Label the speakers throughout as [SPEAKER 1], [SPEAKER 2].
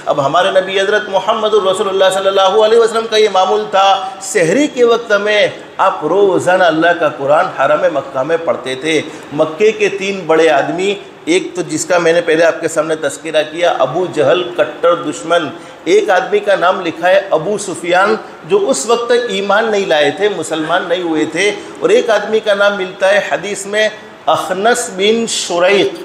[SPEAKER 1] اب ہمارے نبی حضرت محمد رسول اللہ صلی اللہ علیہ وسلم کا یہ معمول تھا، سحری کے وقت میں آپ روزانہ اللہ کا قرآن حرم مکہ میں پڑھتے تھے۔ مکے کے 3 بڑے آدمی، ایک تو جس کا میں نے پہلے آپ کے سامنے تذکرہ کیا، ابو جہل کٹر دشمن، ایک آدمی کا نام لکھا ہے ابو سفیان جو اس وقت تک ایمان نہیں لائے تھے، مسلمان نہیں ہوئے تھے، اور ایک آدمی کا نام ملتا ہے حدیث میں اخنس بن شریق۔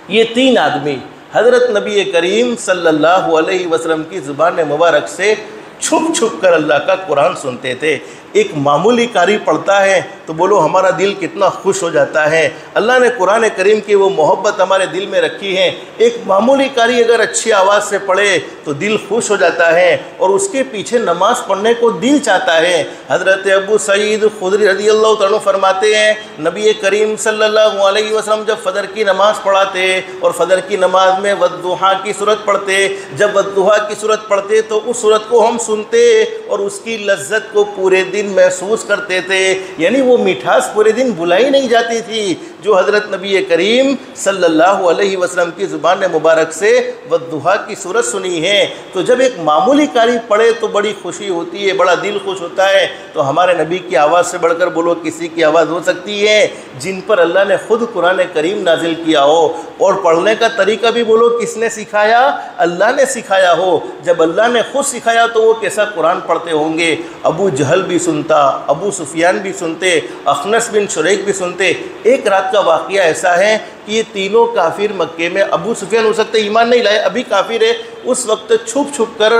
[SPEAKER 1] یہ 3 آدمی حضرت نبی کریم صلی اللہ علیہ وسلم کی زبان مبارک سے چھپ چھپ کر اللہ کا قرآن سنتے تھے۔ ایک معمولی قاری پڑھتا ہے تو بولو ہمارا دل کتنا خوش ہو جاتا ہے۔ اللہ نے قرآن کریم کی وہ محبت ہمارے دل میں رکھی ہے، ایک معمولی قاری اگر اچھی آواز سے پڑھے تو دل خوش ہو جاتا ہے اور اس کے پیچھے نماز پڑھنے کو دل چاہتا ہے۔ حضرت ابو سعید خدری رضی اللہ عنہ فرماتے ہیں نبی کریم صلی اللہ علیہ وسلم جب فجر کی نماز پڑھاتے اور فجر کی نماز میں والضحیٰ کی سورت پڑھتے، جب والضحیٰ کی سورت پڑھتے تو اس سورت کو ہم سنتے اور اس کی لذت کو پورے دن محسوس کرتے تھے، یعنی وہ مٹھاس پورے دن بھلائی نہیں جاتی تھی جو حضرت نبی کریم صلی اللہ علیہ وسلم کی زبان مبارک سے والضحیٰ کی سورت سنی ہے۔ تو جب ایک معمولی قاری پڑھے تو بڑی خوشی ہوتی ہے، بڑا دل خوش ہوتا ہے۔ تو ہمارے نبی کی آواز سے بڑھ کر بولو کسی کی آواز ہو سکتی ہے جن پر اللہ نے خود قرآن کریم نازل کیا ہو؟ اور پڑھنے کا طریقہ بھی بولو کس نے سکھایا؟ اللہ نے سکھایا ہو۔ جب اللہ نے خود سکھایا تو وہ کیسا قرآن پڑھتے ہوں گے؟ ابو جہل بھی سنتا، ابو سفیان بھی سنتے، اخنس بن شریق بھی سنتے۔ ایک رات کا واقعہ ایسا ہے کہ یہ تینوں کافر مکے میں، ابو سفیان ہو سکتے ایمان نہیں لائے، ابھی کافر ہے، اس وقت چھپ چھپ کر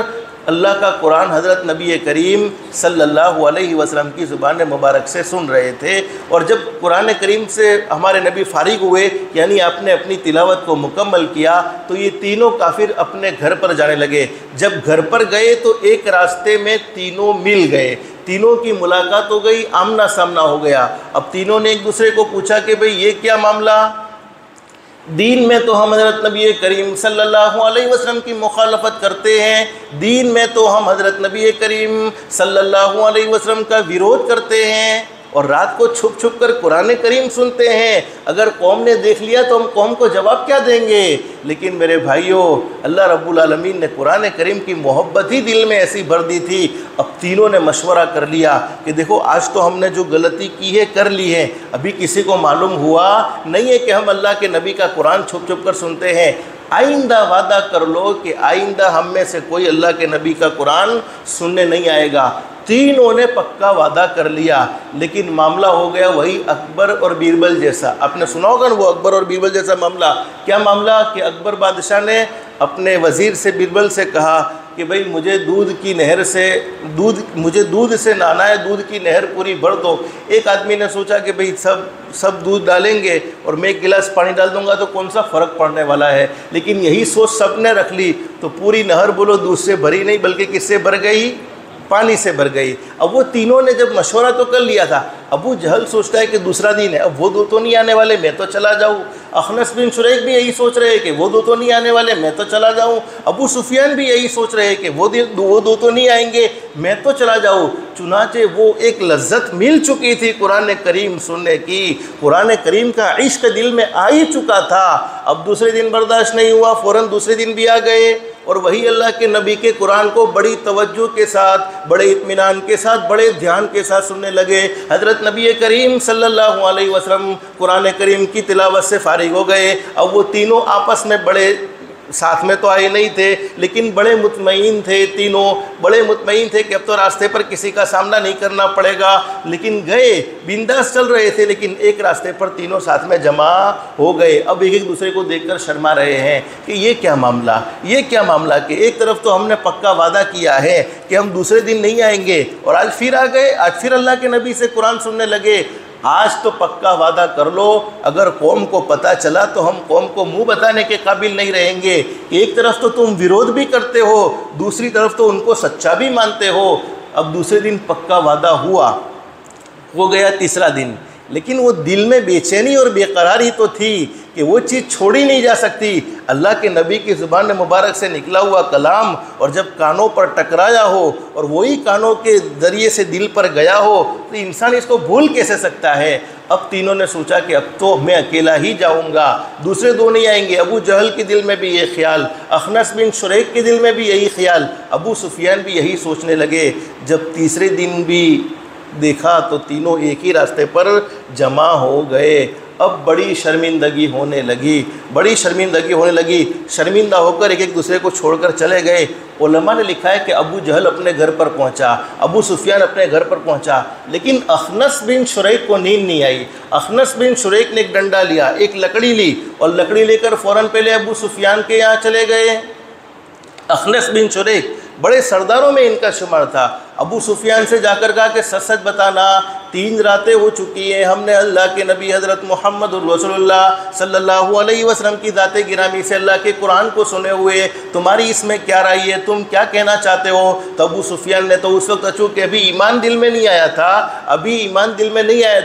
[SPEAKER 1] اللہ کا قرآن حضرت نبی کریم صلی اللہ علیہ وسلم کی زبان مبارک سے سن رہے تھے۔ اور جب قرآن کریم سے ہمارے نبی فارغ ہوئے، یعنی آپ نے اپنی تلاوت کو مکمل کیا، تو یہ تینوں کافر اپنے گھر پر جانے لگے۔ جب گھر پر گئے تو ایک راستے میں تینوں مل گئے، تینوں کی ملاقات ہو گئی، آمنا سامنا ہو گیا۔ اب تینوں نے ایک دوسرے کو پوچھا کہ بھئی یہ کیا معاملہ؟ دین میں تو ہم حضرت نبی کریم صلی اللہ علیہ وسلم کی مخالفت کرتے ہیں، دین میں تو ہم حضرت نبی کریم صلی اللہ علیہ وسلم کا ویرودھ کرتے ہیں، اور رات کو چھپ چھپ کر قرآن کریم سنتے ہیں۔ اگر قوم نے دیکھ لیا تو ہم قوم کو جواب کیا دیں گے؟ لیکن میرے بھائیوں، اللہ رب العالمین نے قرآن کریم کی محبت ہی دل میں ایسی بھر دی تھی۔ اب تینوں نے مشورہ کر لیا کہ دیکھو آج تو ہم نے جو غلطی کی ہے کر لی ہے، ابھی کسی کو معلوم ہوا نہیں ہے کہ ہم اللہ کے نبی کا قرآن چھپ چھپ کر سنتے ہیں۔ آئندہ وعدہ کر لو کہ آئندہ ہم میں سے کوئی اللہ کے نبی کا قرآن سننے نہیں آئے گا۔ تینوں نے پکا وعدہ کر لیا، لیکن معاملہ ہو گیا وہی اکبر اور بیربل جیسا۔ آپ نے سنا ہوگا وہ اکبر اور بیربل جیسا معاملہ۔ کیا معاملہ کہ اکبر بادشاہ نے اپنے وزیر سے بیربل سے کہا کہ بھئی مجھے دودھ سے نہانا ہے، دودھ کی نہر پوری بھر دو۔ ایک آدمی نے سوچا کہ بھئی سب دودھ ڈالیں گے اور میں ایک گلاس پانی ڈال دوں گا تو کون سا فرق پڑنے والا ہے، لیکن یہی سوچ سب نے رکھ لی تو پوری نہر بولو دودھ سے بھری نہیں بلکہ کس سے بھر گئی؟ پانی سے بھر گئی۔ اب وہ تینوں نے جب مشورہ تو کر لیا تھا، ابو جہل سوچتا ہے کہ دوسرا دن ہے، اب وہ دو تو نہیں آنے والے، میں تو چلا جاؤں۔ اخنس بن شریق بھی یہی سوچ رہے کہ وہ دو تو نہیں آنے والے، میں تو چلا جاؤں۔ ابو سفیان بھی یہی سوچ رہے کہ وہ دو تو نہیں آئیں گے، میں تو چلا جاؤں۔ چنانچہ وہ ایک لذت مل چکی تھی قرآن کریم سننے کی، قرآن کریم کا عشق دل میں آ ہی چکا تھا۔ اب دوسرے دن برداشت نہیں ہوا، فوراً دوسرے دن بھی آ گئے اور وہی اللہ کے نبی کے قرآن کو بڑی توجہ کے ساتھ، بڑے اطمینان کے ساتھ، بڑے دھیان کے ساتھ سننے لگے۔ حضرت نبی کریم صلی اللہ علیہ وسلم قرآن کریم کی تلاوت سے فارغ ہو گئے۔ اب وہ تینوں آپس میں بڑے ساتھ میں تو آئے نہیں تھے لیکن بڑے مطمئن تھے، تینوں بڑے مطمئن تھے کہ اب تو راستے پر کسی کا سامنا نہیں کرنا پڑے گا، لیکن گئے بنداس چل رہے تھے، لیکن ایک راستے پر تینوں ساتھ میں جمع ہو گئے۔ اب ایک دوسرے کو دیکھ کر شرما رہے ہیں کہ یہ کیا معاملہ کہ ایک طرف تو ہم نے پکا وعدہ کیا ہے کہ ہم دوسرے دن نہیں آئیں گے اور آج پھر آ گئے، آج پھر اللہ کے نبی سے قرآن سننے لگے۔ آج تو پکا وعدہ کر لو، اگر قوم کو پتہ چلا تو ہم قوم کو منہ بتانے کے قابل نہیں رہیں گے۔ ایک طرف تو تم ویرودھ بھی کرتے ہو، دوسری طرف تو ان کو سچا بھی مانتے ہو۔ اب دوسرے دن پکا وعدہ ہوا، ہو گیا تیسرا دن۔ لیکن وہ دل میں بے چینی اور بے قراری تو تھی کہ وہ چیز چھوڑی نہیں جا سکتی۔ اللہ کے نبی کی زبان مبارک سے نکلا ہوا کلام اور جب کانوں پر ٹکرایا ہو اور وہی کانوں کے ذریعے سے دل پر گیا ہو تو انسان اس کو بھول کیسے سکتا ہے؟ اب تینوں نے سوچا کہ اب تو میں اکیلا ہی جاؤں گا، دوسرے دو نہیں آئیں گے۔ ابو جہل کے دل میں بھی یہ خیال، اخنس بن شریک کے دل میں بھی یہی خیال، ابو سفیان بھی یہی سوچنے لگے۔ جب تیسرے دن بھی دیکھا تو تینوں ایک ہی راستے پر جمع ہو گئے۔ اب بڑی شرمندگی ہونے لگی، شرمندہ ہو کر ایک دوسرے کو چھوڑ کر چلے گئے۔ علماء نے لکھا ہے کہ ابو جہل اپنے گھر پر پہنچا، ابو سفیان اپنے گھر پر پہنچا، لیکن اخنس بن شریک کو نیند نہیں آئی۔ اخنس بن شریک نے ایک ڈنڈا لیا، ایک لکڑی لی اور لکڑی لے کر فوراً پہلے ابو سفیان کے یہاں چلے گئے۔ اخنس بن شریک بڑے سرداروں میں ان کا شمار تھا۔ ابو سفیان سے جا کر کہا کہ سچ سچ بتانا، 3 راتیں ہو چکی ہیں، ہم نے اللہ کے نبی حضرت محمد رسول اللہ صلی اللہ علیہ وسلم کی ذات گرامی سے اللہ کے قرآن کو سنے ہوئے، تمہاری اس میں کیا رائے ہے؟ تم کیا کہنا چاہتے ہو؟ تو ابو سفیان نے تو اس وقت چونکہ ابھی ایمان دل میں نہیں آیا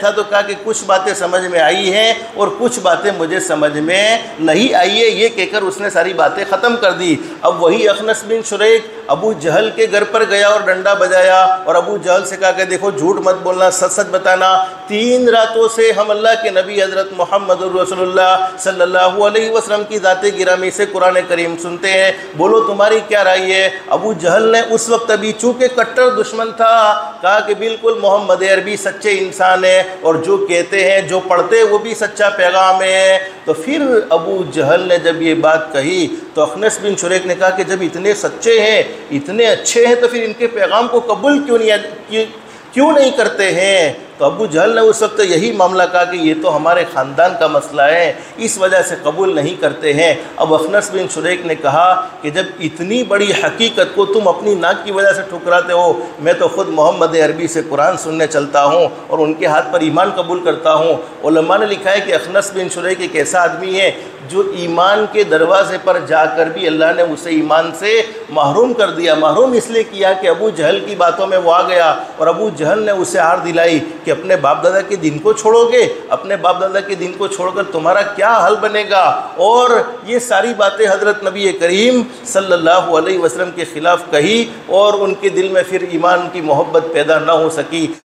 [SPEAKER 1] تھا تو کہا کہ کچھ باتیں سمجھ میں آئی ہیں اور کچھ باتیں مجھے سمجھ میں نہیں آئی ہے، یہ کہہ کر اس نے ساری باتیں ختم کر دی۔ اب وہی اخنس بن شریک ابو جہل کے گھر پر گیا اور ڈنڈا بجایا اور ابو جہل سے کہا کہ دیکھو جھوٹ مت بولنا، سچ سچ بتانا، 3 راتوں سے ہم اللہ کے نبی حضرت محمد رسول اللہ صلی اللہ علیہ وسلم کی ذات گرامی سے قرآن کریم سنتے ہیں، بولو تمہاری کیا رائے ہے؟ ابو جہل نے اس وقت ابھی چونکہ کٹر دشمن تھا، کہا کہ بالکل محمد عربی سچے انسان ہے اور جو کہتے ہیں جو پڑھتے ہیں وہ بھی سچا پیغام ہے۔ تو پھر ابو جہل نے جب یہ بات کہی تو اخنس بن شریک نے کہا کہ جب اتنے سچے ہیں، اتنے اچھے ہیں، تو پھر ان کے پیغام کو قبول کیوں نہیں کرتے ہیں؟ تو ابو جہل نے اس وقت یہی معاملہ کہا کہ یہ تو ہمارے خاندان کا مسئلہ ہے، اس وجہ سے قبول نہیں کرتے ہیں۔ اب اخنس بن شریک نے کہا کہ جب اتنی بڑی حقیقت کو تم اپنی ناک کی وجہ سے ٹھکراتے ہو، میں تو خود محمد عربی سے قرآن سننے چلتا ہوں اور ان کے ہاتھ پر ایمان قبول کرتا ہوں۔ علماء نے لکھا ہے کہ اخنس بن شریک ایک ایسا آدمی ہے جو ایمان کے دروازے پر جا کر بھی اللہ نے اسے ایمان سے محروم کر دیا۔ محروم اس لیے کیا کہ ابو جہل کی باتوں میں وہ آ گیا اور ابو جہل نے اسے ہار دلائی کہ اپنے باپ دادا کے دین کو چھوڑو گے، اپنے باپ دادا کے دین کو چھوڑ کر تمہارا کیا حل بنے گا؟ اور یہ ساری باتیں حضرت نبی کریم صلی اللہ علیہ وسلم کے خلاف کہی اور ان کے دل میں پھر ایمان کی محبت پیدا نہ ہو سکی۔